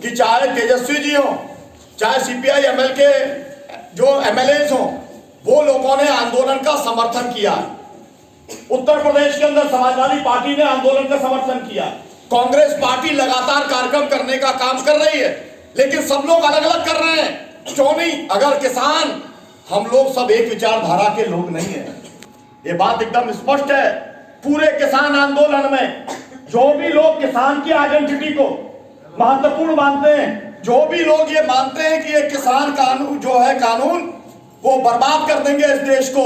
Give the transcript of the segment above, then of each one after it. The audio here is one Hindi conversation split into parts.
कि चाहे तेजस्वी जी हो, चाहे सीपीआई एमएल के जो एमएलए हो, वो लोगों ने आंदोलन का समर्थन किया। उत्तर प्रदेश के अंदर समाजवादी पार्टी ने आंदोलन का समर्थन किया। कांग्रेस पार्टी लगातार कार्यक्रम करने का काम कर रही है, लेकिन सब लोग अलग अलग कर रहे हैं। क्यों नहीं? अगर किसान, हम लोग सब एक विचारधारा के लोग नहीं है, ये बात एकदम स्पष्ट है। पूरे किसान आंदोलन में जो भी लोग किसान की आइडेंटिटी को महत्वपूर्ण मानते हैं, जो भी लोग ये मानते हैं कि ये किसान कानून जो है कानून वो बर्बाद कर देंगे इस देश को,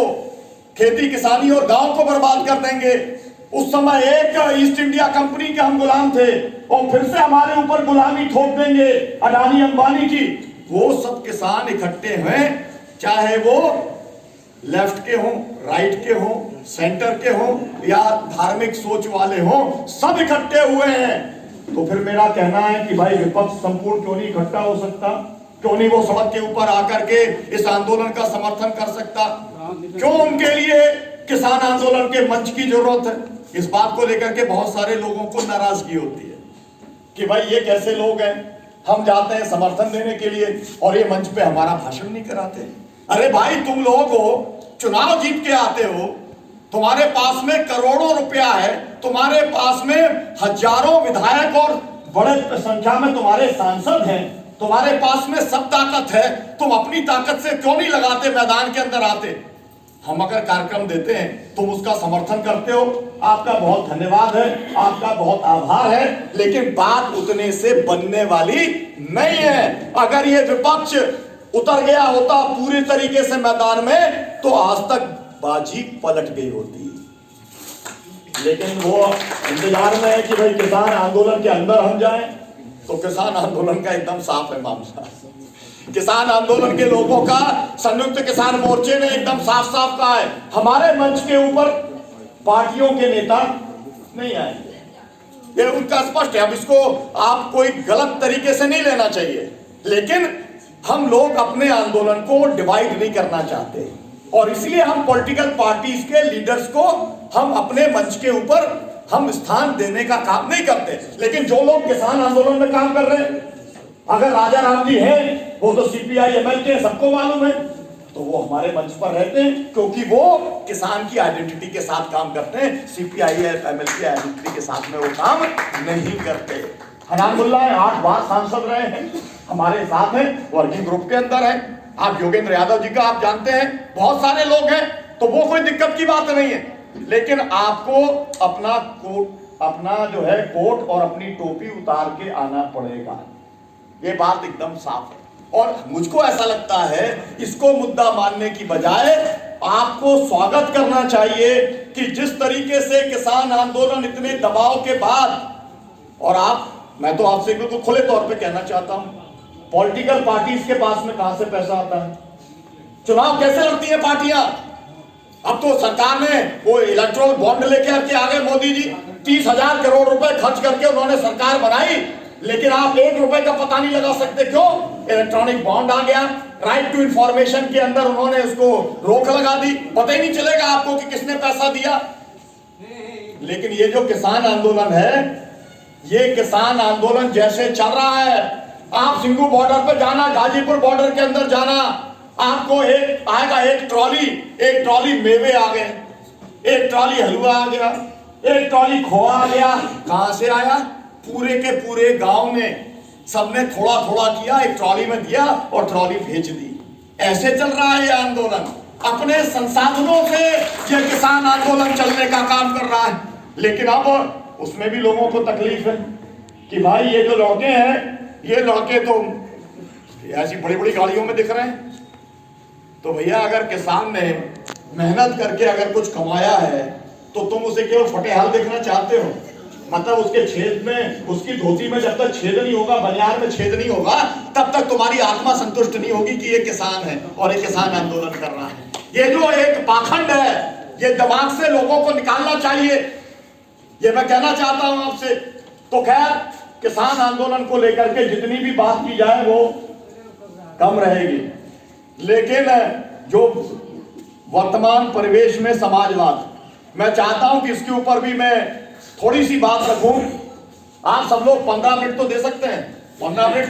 खेती किसानी और गांव को बर्बाद कर देंगे। उस समय एक ईस्ट इंडिया कंपनी के हम गुलाम थे और फिर से हमारे ऊपर गुलामी थोप देंगे अडानी अंबानी की। वो सब किसान इकट्ठे हैं, चाहे वो लेफ्ट के हों, राइट के हों, सेंटर के हों या धार्मिक सोच वाले हों, सब इकट्ठे हुए हैं। तो फिर मेरा कहना है कि भाई विपक्ष संपूर्ण क्यों नहीं इकट्ठा हो सकता? क्यों नहीं वो सड़क के ऊपर आकर के इस आंदोलन का समर्थन कर सकता? क्यों उनके लिए किसान आंदोलन के मंच की जरूरत है? इस बात को लेकर के बहुत सारे लोगों को नाराजगी होती है कि भाई ये कैसे लोग हैं, हम जाते हैं समर्थन देने के लिए और ये मंच पे हमारा भाषण नहीं कराते। अरे भाई, तुम लोग हो, चुनाव जीत के आते हो, तुम्हारे पास में करोड़ों रुपया है, तुम्हारे पास में हजारों विधायक और बड़े संख्या में तुम्हारे सांसद हैं, तुम्हारे पास में सब ताकत है, तुम अपनी ताकत से क्यों नहीं लगाते, मैदान के अंदर आते? हम अगर कार्यक्रम देते हैं तुम उसका समर्थन करते हो, आपका बहुत धन्यवाद है, आपका बहुत आभार है, लेकिन बात उतने से बनने वाली नहीं है। अगर ये विपक्ष उतर गया होता पूरी तरीके से मैदान में तो आज तक बाजी पलट गई होती। लेकिन वो इंतजार में है कि भाई किसान आंदोलन के अंदर हम जाएं, तो किसान आंदोलन का एकदम साफ है मामला। किसान आंदोलन के लोगों का संयुक्त किसान मोर्चे ने एकदम साफ साफ कहा है, हमारे मंच के ऊपर पार्टियों के नेता नहीं आएंगे। ये उनका स्पष्ट है। अब इसको आप कोई गलत तरीके से नहीं लेना चाहिए, लेकिन हम लोग अपने आंदोलन को डिवाइड नहीं करना चाहते और इसलिए हम पॉलिटिकल पार्टीज के लीडर्स को हम अपने मंच के ऊपर हम स्थान देने का काम नहीं करते। लेकिन जो लोग किसान आंदोलन में काम कर रहे हैं, अगर राजा राम जी हैं, वो तो सीपीआई एमएल के सबको मालूम है, तो वो हमारे मंच पर रहते हैं क्योंकि वो किसान की आइडेंटिटी के साथ काम करते हैं। सीपीआई एमएल की आइडेंटिटी के साथ में वो काम नहीं करते। हनान मुल्ला 8 बार सांसद रहे हैं, हमारे साथ हैं, वर्किंग ग्रुप के अंदर है। आप योगेंद्र यादव जी का आप जानते हैं, बहुत सारे लोग हैं, तो वो कोई दिक्कत की बात नहीं है। लेकिन आपको अपना कोट, अपना जो है कोट और अपनी टोपी उतार के आना पड़ेगा, ये बात एकदम साफ है। और मुझको ऐसा लगता है इसको मुद्दा मानने की बजाय आपको स्वागत करना चाहिए कि जिस तरीके से किसान आंदोलन इतने दबाव के बाद, और मैं तो आपसे बिल्कुल खुले तौर पे कहना चाहता हूं, पॉलिटिकल पार्टीज के पास में कहां से पैसा आता है? चुनाव कैसे लड़ती है पार्टियां? अब तो सरकार ने वो इलेक्ट्रोल बॉन्ड लेके आ गए मोदी जी, 30,000 करोड़ रुपए खर्च करके उन्होंने सरकार बनाई, लेकिन आप 1 रुपए का पता नहीं लगा सकते। क्यों? इलेक्ट्रॉनिक बॉन्ड आ गया, राइट टू इंफॉर्मेशन के अंदर उन्होंने उसको रोक लगा दी, पता ही नहीं चलेगा आपको कि किसने पैसा दिया। लेकिन ये जो किसान आंदोलन है, ये किसान आंदोलन जैसे चल रहा है, आप सिंघू बॉर्डर पर जाना, गाजीपुर बॉर्डर के अंदर जाना, आपको एक ट्रॉली मेवे आ गए, एक ट्रॉली हलवा आ गया, एक ट्रॉली खोआ आ गया। कहां से आया? पूरे के पूरे गांव ने सबने थोड़ा थोड़ा किया, एक ट्रॉली में दिया और ट्रॉली भेज दी। ऐसे चल रहा है ये आंदोलन, अपने संसाधनों से ये किसान आंदोलन चलने का काम कर रहा है। लेकिन अब उसमें भी लोगों को तकलीफ है कि भाई ये जो लड़के हैं, ये लड़के तो ऐसी बड़ी बड़ी गाड़ियों में दिख रहे हैं। तो भैया, अगर किसान ने मेहनत करके अगर कुछ कमाया है तो तुम उसे केवल फटेहाल देखना चाहते हो? मतलब उसके छेद में, उसकी धोती में जब तक छेद नहीं होगा, बनियान में छेद नहीं होगा, तब तक तुम्हारी आत्मा संतुष्ट नहीं होगी कि ये किसान है और ये किसान आंदोलन कर रहा है। ये जो एक पाखंड है, ये दिमाग से लोगों को निकालना चाहिए, ये मैं कहना चाहता हूं आपसे। तो खैर, किसान आंदोलन को लेकर के जितनी भी बात की जाए वो कम रहेगी, लेकिन जो वर्तमान परिवेश में समाजवाद, मैं चाहता हूं कि इसके ऊपर भी मैं थोड़ी सी बात रखूं। आप सब लोग 15 मिनट तो दे सकते हैं? 15 मिनट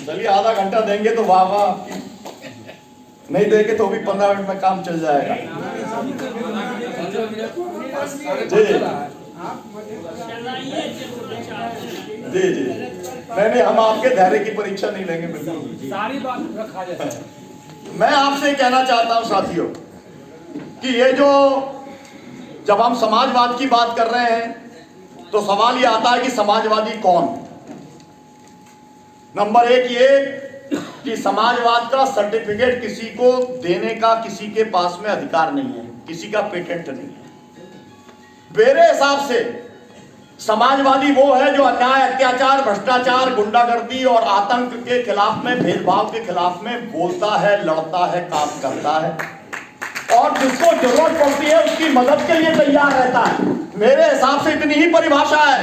चलिए, आधा घंटा देंगे तो वाह वाह, नहीं देंगे तो भी 15 मिनट में काम चल जाएगा। जी जी जी, नहीं, हम आपके धैर्य की परीक्षा नहीं लेंगे, बिल्कुल सारी बात रखा जाए। मैं आपसे कहना चाहता हूं साथियों कि ये जो जब हम समाजवाद की बात कर रहे हैं तो सवाल ये आता है कि समाजवादी कौन। नंबर एक ये कि समाजवाद का सर्टिफिकेट किसी को देने का किसी के पास में अधिकार नहीं है, किसी का पेटेंट नहीं है। मेरे हिसाब से समाजवादी वो है जो अन्याय, अत्याचार, भ्रष्टाचार, गुंडागर्दी और आतंक के खिलाफ में, भेदभाव के खिलाफ में बोलता है, लड़ता है, काम करता है और जिसको जरूरत पड़ती है उसकी मदद के लिए तैयार रहता है। मेरे हिसाब से इतनी ही परिभाषा है।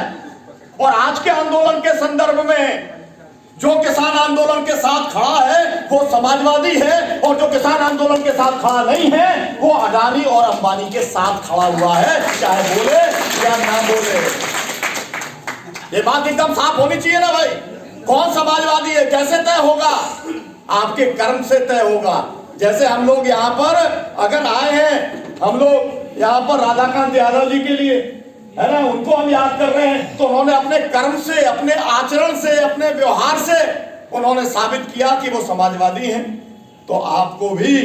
और आज के आंदोलन के संदर्भ में जो किसान आंदोलन के साथ खड़ा है वो समाजवादी है, और जो किसान आंदोलन के साथ खड़ा नहीं है वो अडानी और अंबानी के साथ खड़ा हुआ है, चाहे बोले या ना बोले। ये बात एकदम साफ होनी चाहिए ना भाई। कौन समाजवादी है, कैसे तय होगा? आपके कर्म से तय होगा। जैसे हम लोग यहाँ पर अगर आए हैं, हम लोग यहाँ पर राधाकांत यादव जी के लिए, है ना, उनको हम याद कर रहे हैं, तो उन्होंने अपने कर्म से, अपने आचरण से, अपने व्यवहार से उन्होंने साबित किया कि वो समाजवादी हैं। तो आपको भी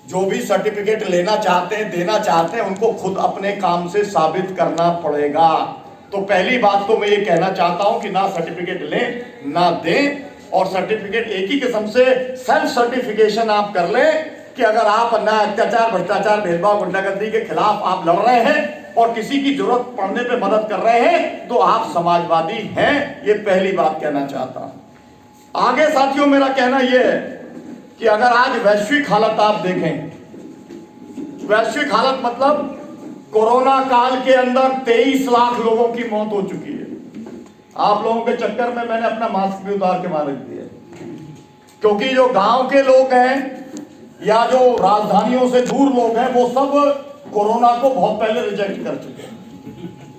जो भी सर्टिफिकेट लेना चाहते हैं, देना चाहते हैं, उनको खुद अपने काम से साबित करना पड़ेगा। तो पहली बात तो मैं ये कहना चाहता हूं कि ना सर्टिफिकेट लें ना दें, और सर्टिफिकेट एक ही किस्म से सेल्फ सर्टिफिकेशन आप कर लें कि अगर आप अन्याय, अत्याचार, भ्रष्टाचार, भेदभाव, गुंडागर्दी के खिलाफ आप लड़ रहे हैं और किसी की जरूरत पड़ने पे मदद कर रहे हैं तो आप समाजवादी हैं। ये पहली बात कहना चाहता हूं। आगे साथियों मेरा कहना यह है कि अगर आज वैश्विक हालत आप देखें, वैश्विक हालत मतलब कोरोना काल के अंदर 23 लाख लोगों की मौत हो चुकी है। आप लोगों के चक्कर में मैंने अपना मास्क भी उतार के मार दिया, क्योंकि जो गांव के लोग हैं या जो राजधानियों से दूर लोग हैं वो सब कोरोना को बहुत पहले रिजेक्ट कर चुके हैं।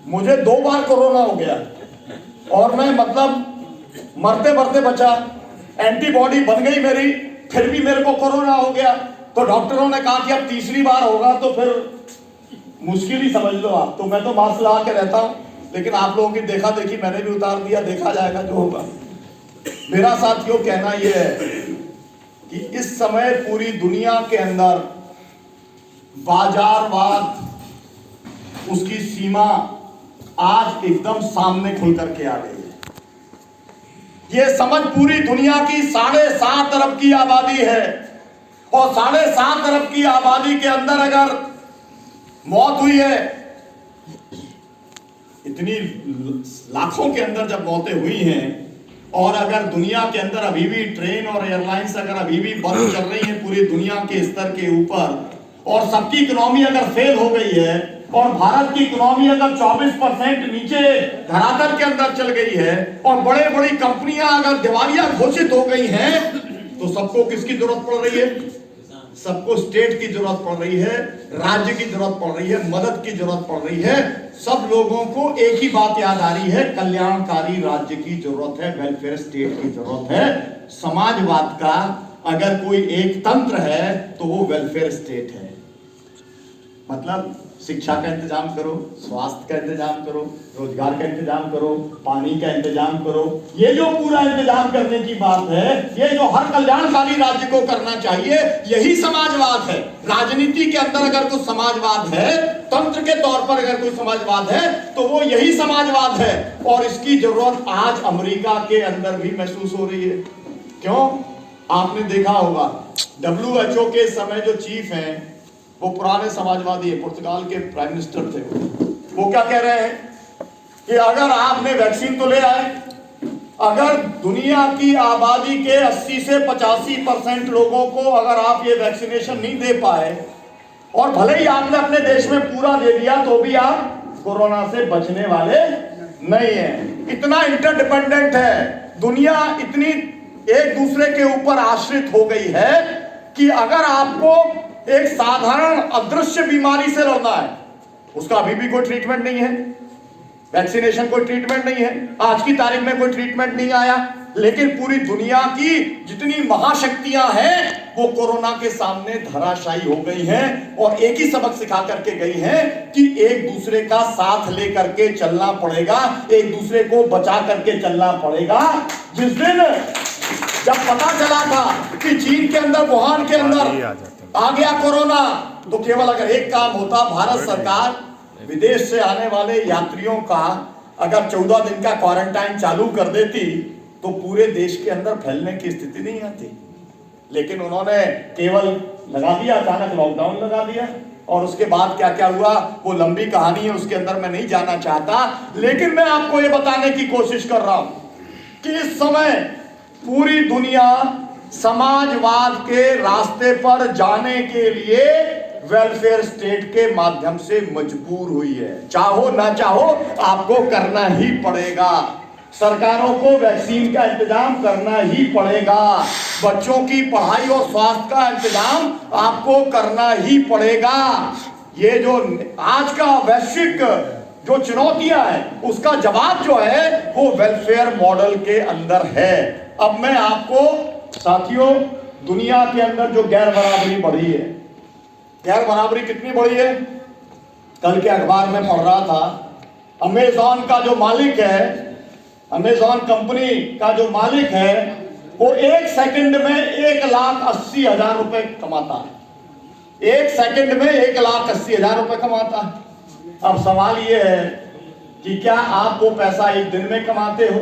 मुझे 2 बार कोरोना हो गया और मैं मतलब मरते मरते बचा, एंटीबॉडी बन गई मेरी, फिर भी मेरे को कोरोना हो गया। तो डॉक्टरों ने कहा कि अब तीसरी बार होगा तो फिर मुश्किल ही समझ लो आप। तो मैं तो मास्क लगा के रहता हूं, लेकिन आप लोगों की देखा देखी मैंने भी उतार दिया, देखा जाएगा जो होगा। मेरा साथियों कहना यह है कि इस समय पूरी दुनिया के अंदर बाजारवाद, उसकी सीमा आज एकदम सामने खुल करके आ गई है। यह समझ पूरी दुनिया की 7.5 अरब की आबादी है, और 7.5 अरब की आबादी के अंदर अगर मौत हुई है, इतनी लाखों के अंदर जब मौतें हुई हैं, और अगर दुनिया के अंदर अभी भी ट्रेन और एयरलाइंस अगर अभी भी बंद चल रही है पूरी दुनिया के स्तर के ऊपर, और सबकी इकोनॉमी अगर फेल हो गई है, और भारत की इकोनॉमी अगर 24% नीचे धरातल के अंदर चल गई है, और बड़े बड़ी कंपनियां अगर दिवालिया घोषित हो गई हैं, तो सबको किसकी जरूरत पड़ रही है? सबको स्टेट की जरूरत पड़ रही है, राज्य की जरूरत पड़ रही है, मदद की जरूरत पड़ रही है। सब लोगों को एक ही बात याद आ रही है, कल्याणकारी राज्य की जरूरत है, वेलफेयर स्टेट की जरूरत है। समाजवाद का अगर कोई एक तंत्र है तो वो वेलफेयर स्टेट है। मतलब शिक्षा का इंतजाम करो, स्वास्थ्य का इंतजाम करो, रोजगार का इंतजाम करो, पानी का इंतजाम करो। ये जो पूरा इंतजाम करने की बात है, ये जो हर कल्याणकारी राज्य को करना चाहिए, यही समाजवाद है। राजनीति के अंदर अगर कुछ समाजवाद है, तंत्र के तौर पर अगर कोई समाजवाद है, तो वो यही समाजवाद है। और इसकी जरूरत आज अमेरिका के अंदर भी महसूस हो रही है। क्यों? आपने देखा होगा WHO के समय जो चीफ हैं वो पुराने समाजवादी है, पुर्तगाल के प्राइम मिनिस्टर थे। वो क्या कह रहे हैं कि अगर आपने वैक्सीन तो ले आए, अगर दुनिया की आबादी के 80 से 85% लोगों को अगर आप ये वैक्सीनेशन नहीं दे पाए, और भले ही आपने अपने देश में पूरा दे दिया, तो भी आप कोरोना से बचने वाले नहीं है। इतना इंटरडिपेंडेंट है दुनिया, इतनी एक दूसरे के ऊपर आश्रित हो गई है कि अगर आपको एक साधारण अदृश्य बीमारी से लड़ना है, उसका अभी भी कोई ट्रीटमेंट नहीं है। वैक्सीनेशन कोई ट्रीटमेंट नहीं है, आज की तारीख में कोई ट्रीटमेंट नहीं आया, लेकिन पूरी दुनिया की जितनी महाशक्तियां हैं वो कोरोना के सामने धराशायी हो गई हैं और एक ही सबक सिखा करके गई हैं कि एक दूसरे का साथ लेकर के चलना पड़ेगा, एक दूसरे को बचा करके चलना पड़ेगा। जिस दिन जब पता चला था कि चीन के अंदर, वुहान के अंदर आ गया कोरोना, तो केवल अगर एक काम होता, भारत सरकार विदेश से आने वाले यात्रियों का अगर 14 दिन का क्वारंटाइन चालू कर देती तो पूरे देश के अंदर फैलने की स्थिति नहीं आती। लेकिन उन्होंने केवल लगा दिया, अचानक लॉकडाउन लगा दिया, और उसके बाद क्या क्या हुआ वो लंबी कहानी है, उसके अंदर मैं नहीं जाना चाहता। लेकिन मैं आपको ये बताने की कोशिश कर रहा हूं कि इस समय पूरी दुनिया समाजवाद के रास्ते पर जाने के लिए वेलफेयर स्टेट के माध्यम से मजबूर हुई है। चाहो ना चाहो आपको करना ही पड़ेगा, सरकारों को वैक्सीन का इंतजाम करना ही पड़ेगा, बच्चों की पढ़ाई और स्वास्थ्य का इंतजाम आपको करना ही पड़ेगा। ये जो आज का वैश्विक जो चुनौतियां हैं उसका जवाब जो है वो वेलफेयर मॉडल के अंदर है। अब मैं आपको साथियों, दुनिया के अंदर जो गैर बराबरी बढ़ी है, गैर बराबरी कितनी बढ़ी है, कल के अखबार में पढ़ रहा था, अमेजॉन का जो मालिक है, अमेजॉन कंपनी का जो मालिक है वो एक सेकंड में 1,80,000 रुपए कमाता है, एक सेकंड में 1,80,000 रुपए कमाता है। अब सवाल ये है कि क्या आप वो पैसा एक दिन में कमाते हो,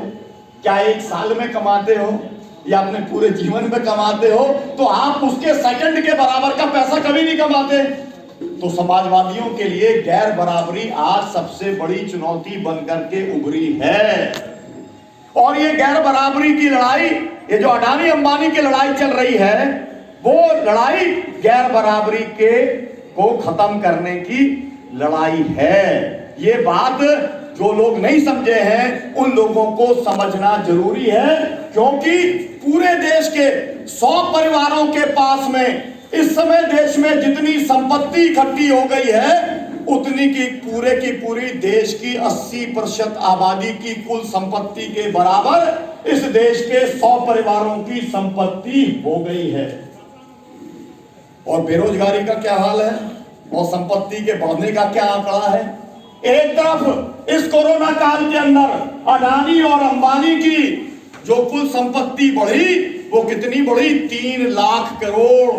क्या एक साल में कमाते हो, या अपने पूरे जीवन में कमाते हो? तो आप उसके सेकंड के बराबर का पैसा कभी नहीं कमाते। तो समाजवादियों के लिए गैर बराबरी आज सबसे बड़ी चुनौती बनकर के उभरी है। और ये गैर बराबरी की लड़ाई, ये जो अडानी अंबानी की लड़ाई चल रही है, वो लड़ाई गैर बराबरी के को खत्म करने की लड़ाई है। ये बात जो लोग नहीं समझे हैं उन लोगों को समझना जरूरी है, क्योंकि पूरे देश के 100 परिवारों के पास में इस समय देश में जितनी संपत्ति इकट्ठी हो गई है उतनी की पूरी देश की 80% आबादी की कुल संपत्ति के बराबर इस देश के 100 परिवारों की संपत्ति हो गई है। और बेरोजगारी का क्या हाल है और संपत्ति के बढ़ने का क्या आंकड़ा है। एक तरफ इस कोरोना काल के अंदर अडानी और अंबानी की जो कुल संपत्ति बढ़ी वो कितनी बढ़ी, 3 लाख करोड़,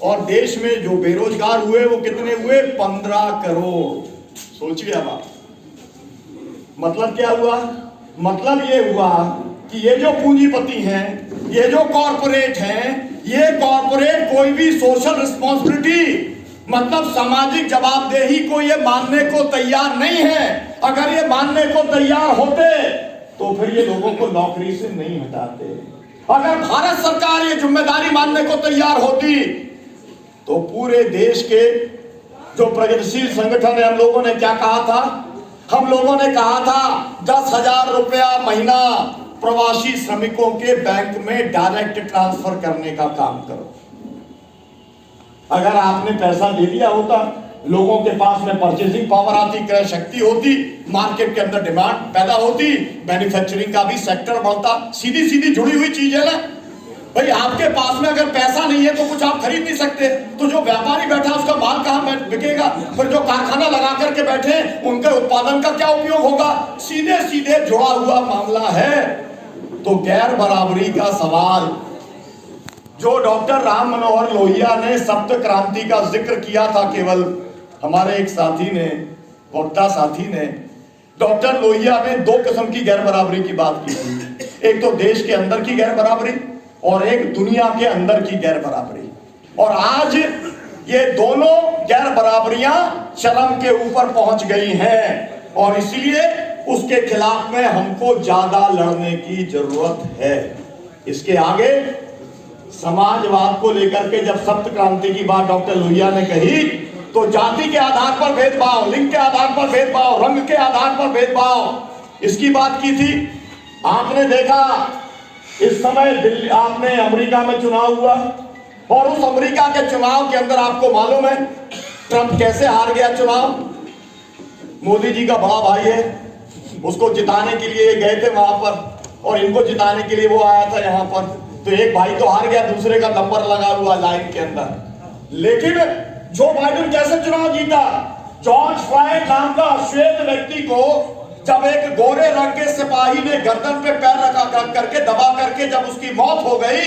और देश में जो बेरोजगार हुए वो कितने हुए, 15 करोड़। सोचिए अब आप, मतलब क्या हुआ, मतलब ये हुआ कि ये जो पूंजीपति हैं, ये जो कॉरपोरेट हैं, ये कॉरपोरेट कोई भी सोशल रिस्पॉन्सिबिलिटी मतलब सामाजिक जवाबदेही को ये मानने को तैयार नहीं है। अगर ये मानने को तैयार होते तो फिर ये लोगों को नौकरी से नहीं हटाते। अगर भारत सरकार ये जिम्मेदारी मानने को तैयार होती तो पूरे देश के जो प्रगतिशील संगठन है, हम लोगों ने क्या कहा था, हम लोगों ने कहा था 10,000 रुपया महीना प्रवासी श्रमिकों के बैंक में डायरेक्ट ट्रांसफर करने का काम करो। अगर आपने पैसा दे दिया होता, लोगों के पास में परचेजिंग पावर आती, क्रय शक्ति होती, मार्केट के अंदर डिमांड पैदा होती, मैन्युफैक्चरिंग का भी सेक्टर बढ़ता। सीधी सीधी जुड़ी हुई चीज है ना भाई। आपके पास में अगर पैसा नहीं है तो कुछ आप खरीद नहीं सकते, तो जो व्यापारी बैठा उसका माल कहां बिकेगा, फिर जो कारखाना लगा करके बैठे उनके उत्पादन का क्या उपयोग होगा। सीधे सीधे जुड़ा हुआ मामला है। तो गैर बराबरी का सवाल जो डॉक्टर राम मनोहर लोहिया ने सप्त क्रांति का जिक्र किया था, केवल हमारे एक साथी ने, वक्ता साथी ने, डॉक्टर लोहिया ने 2 किस्म की गैर बराबरी की बात की थी। एक तो देश के अंदर की गैर बराबरी और एक दुनिया के अंदर की गैर बराबरी। और आज ये दोनों गैर बराबरियां चरम के ऊपर पहुंच गई हैं और इसलिए उसके खिलाफ में हमको ज्यादा लड़ने की जरूरत है। इसके आगे समाजवाद को लेकर के जब सप्त क्रांति की बात डॉक्टर लोहिया ने कही तो जाति के आधार पर भेदभाव, लिंग के आधार पर भेदभाव, रंग के आधार पर भेदभाव, इसकी बात की थी। आपने देखा इस समय दिल्ली, आपने अमेरिका में चुनाव हुआ और उस अमेरिका के चुनाव के अंदर आपको मालूम है ट्रंप कैसे हार गया चुनाव। मोदी जी का बड़ा भाई है, उसको जिताने के लिए गए थे वहां पर और इनको जिताने के लिए वो आया था यहाँ पर। तो एक भाई तो हार गया, दूसरे का नंबर लगा हुआ लाइन के अंदर। लेकिन जो बाइडेन कैसे चुनाव जीता? जॉर्ज फ्लॉयड नाम का श्वेत व्यक्ति को जब एक गोरे रंग के सिपाही ने गर्दन पे पैर रखा करके दबा करके जब उसकी मौत हो गई,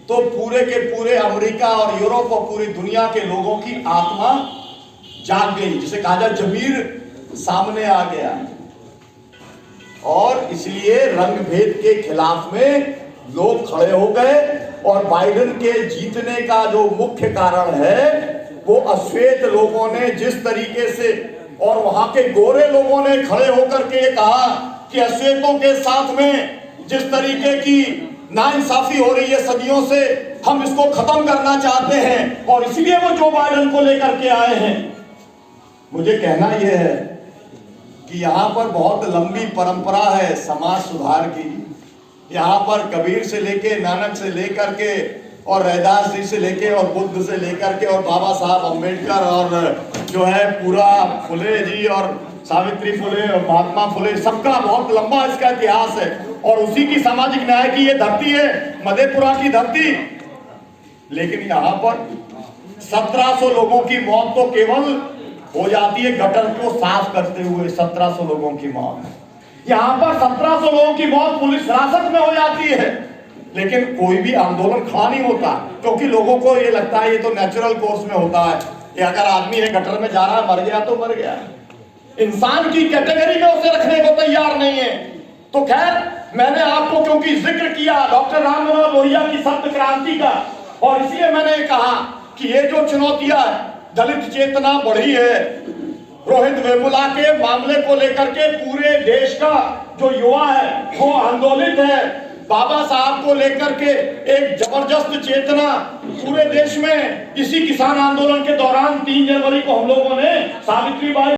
तो पूरे के पूरे अमेरिका और यूरोप और पूरी दुनिया के लोगों की आत्मा जाग गई, जिसे कहा जाए जमीर सामने आ गया। और इसलिए रंग भेद के खिलाफ में लोग खड़े हो गए और बाइडेन के जीतने का जो मुख्य कारण है वो अश्वेत लोगों ने जिस तरीके से और वहां के गोरे लोगों ने खड़े होकर के ये कहा कि अश्वेतों के साथ में जिस तरीके की नाइंसाफी हो रही है सदियों से, हम इसको खत्म करना चाहते हैं और इसलिए वो जो बाइडेन को लेकर के आए हैं। मुझे कहना यह है कि यहाँ पर बहुत लंबी परंपरा है समाज सुधार की। यहाँ पर कबीर से लेके, नानक से लेकर के और रैदास जी से लेके और बुद्ध से लेकर के और बाबा साहब अम्बेडकर और जो है पूरा फुले जी और सावित्री फुले और महात्मा फुले, सबका बहुत लंबा इसका इतिहास है। और उसी की सामाजिक न्याय की ये धरती है, मधेपुरा की धरती। लेकिन यहाँ पर 1700 लोगों की मौत तो केवल हो जाती है गटर को साफ करते हुए। 1700 लोगों की मौत यहाँ पर 1700 लोगों की मौत पुलिस हिरासत में हो जाती है, लेकिन कोई भी आंदोलन खड़ा नहीं होता, क्योंकि लोगों को ये लगता है ये तो नेचुरल कोर्स में होता है। ये अगर आदमी है गटर में जा रहा है, मर गया तो मर गया, इंसान की कैटेगरी में उसे रखने को तैयार नहीं है। तो खैर, मैंने आपको क्योंकि जिक्र किया डॉक्टर राम मनोहर लोहिया की शब्द क्रांति का, और इसलिए मैंने कहा कि ये जो चुनौतियां दलित चेतना बढ़ी है, रोहित वेमुला के मामले को लेकर के पूरे देश का जो युवा है वो आंदोलित है। बाबा साहब को लेकर के एक जबरदस्त चेतना पूरे देश में, इसी किसान आंदोलन के दौरान 3 जनवरी को हम लोगों ने सावित्री बाई